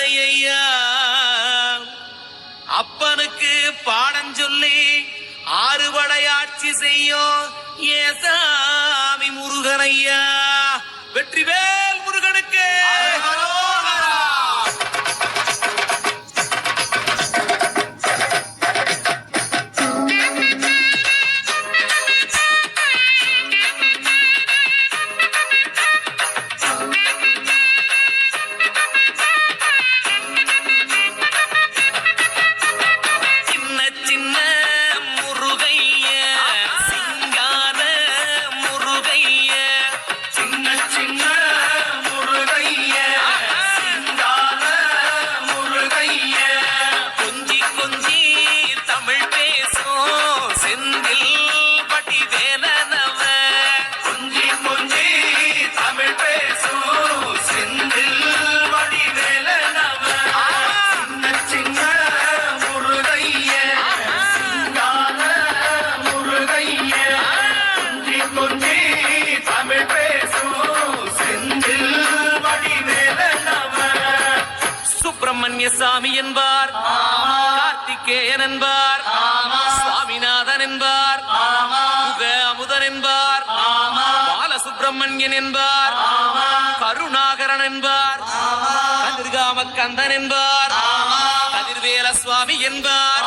கதையா அப்பனுக்கு பாடம் சொல்லி ஆறுபடையாட்சி செய்யும் ஏசாமி முருகனையா. வெற்றிவேல் முருகனுக்கு. சுப்பிரமணியசாமி என்பார், கார்த்திகேயன் என்பார், சுவாமிநாதன் என்பார், முக அமுதன் என்பார், பாலசுப்பிரமணியன் என்பார், கருணாகரன் என்பார், கதிர்காம கந்தன் என்பார், கதிர்வேல சுவாமி என்பார்,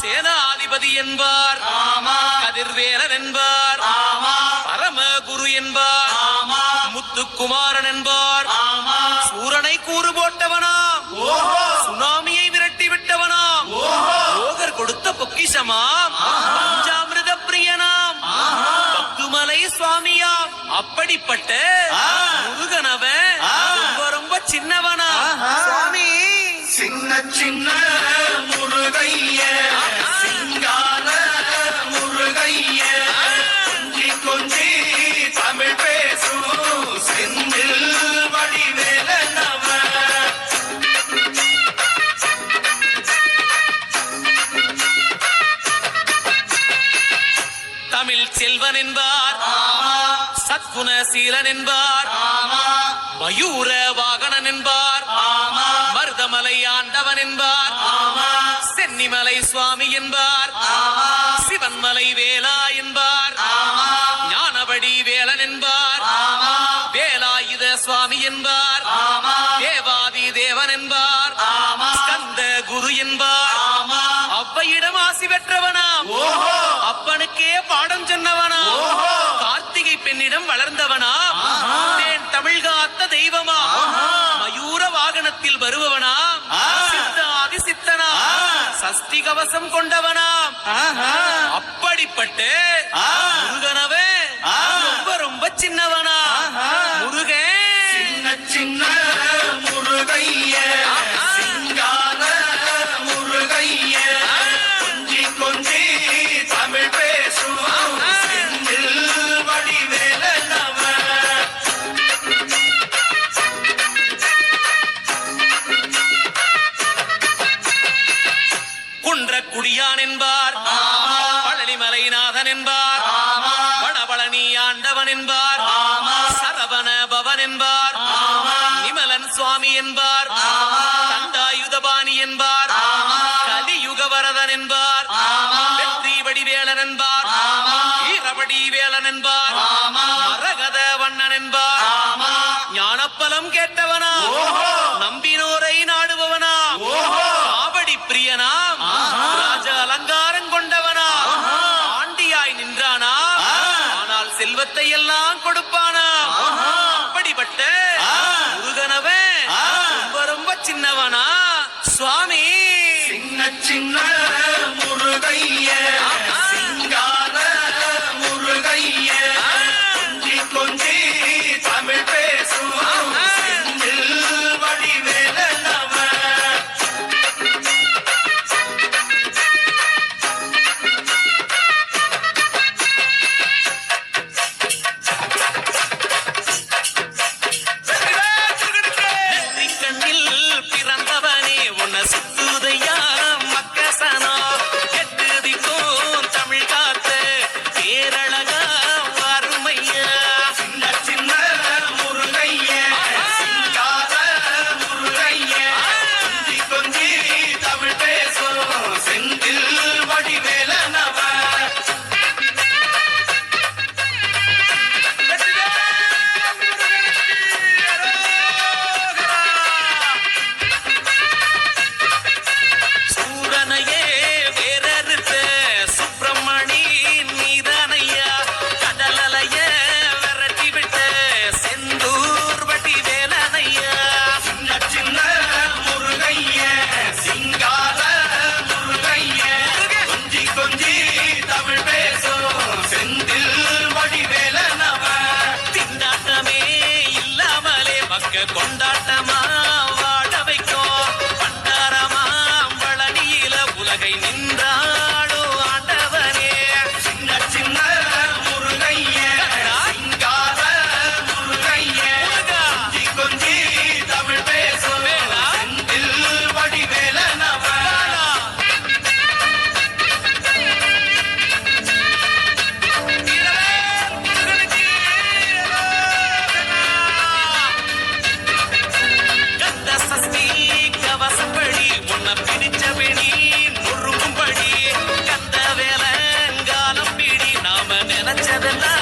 சேனாதிபதி என்பார், கதிர்வேலன் என்பார், பரமகுரு என்பார், முத்துக்குமாரன் என்பார், சூரனை கூறு போட்டவனாம், சுனாமியை விரட்டி விட்டவனாம், யோகர் கொடுத்த பொக்கிஷமாம், பஞ்சாமிருத பிரியனாம், பத்துமலை சுவாமியாம். அப்படிப்பட்ட முருகனவன் ரொம்ப ரொம்ப சின்னவனா சுவாமி. சின்ன சின்ன முருகைய சிங்கார முருகைய கொஞ்சி கொஞ்சி தமிழ் பேசும் செந்தில் வடிவேலனவ. தமிழ் செல்வன் என்பார், சத்குணசீலன் என்பார், மயூர வாகனன் என்பார், மருதமலை ஆண்டவன் என்பார், சென்னிமலை சுவாமி என்பார், சிவன்மலை வேலா என்பார், ஞானபடி வேலன் என்பார், வேலாயுத சுவாமி என்பார், தேவாதி தேவன் என்பார், ஸ்கந்த குரு என்பார், அவ்வையிடம் ஆசி பெற்றவனாம், அப்பனுக்கே பாடம் சொன்னவனாம், கார்த்திகை பெண்ணிடம் வளர்ந்தவனாம், தேன் தமிழ் காத்த தெய்வமா, மயூர வாகனத்தில் வருபவனாம், சித்தாதி சித்தனாம், சஷ்டி கவசம் கொண்டவனாம். அப்படிப்பட்ட முருகனவே ரொம்ப ரொம்ப சின்னவனா முருகன். சின்ன சின்ன முருகைய சிங்கார முருகைய கொஞ்சி கொஞ்சி தமிழ் பேசும் செந்தில் வடிவேலனவ. குன்றக்குடியான் என்பார், பழனிமலைநாதன் என்பார், வடபழனி ஆண்டவன் என்பார், சரவண பவன் என்பார், நிமலன் சுவாமி என்பார், தண்டாயுதபாணி என்பார், கலியுக வரதன் என்பார், வெற்றி வடிவேலன் என்பார், ஈரவடி வேலன் என்பார், மரகத வண்ணன் என்பார், ஞானப்பலம் கேட்டவனா, நம்பினோரை நாடுபவனா, காவடி பிரியனாம், ராஜ அலங்காரம் கொண்டவனா, ஆண்டியாய் நின்றானா, ஆனால் செல்வத்தை எல்லாம் கொடுப்பானா. அப்படிப்பட்ட முருகனவன் ரொம்ப ரொம்ப சின்னவனா சுவாமி. சின்ன சின்ன முருகைய சிங்கார முருகைய கொஞ்சி கொஞ்சி தமிழ் பேசும் செந்தில் வடிவேலனவ. கண்ணில் பிறந்தவனே உன்னை சுத்து சின்னதெல்லாம்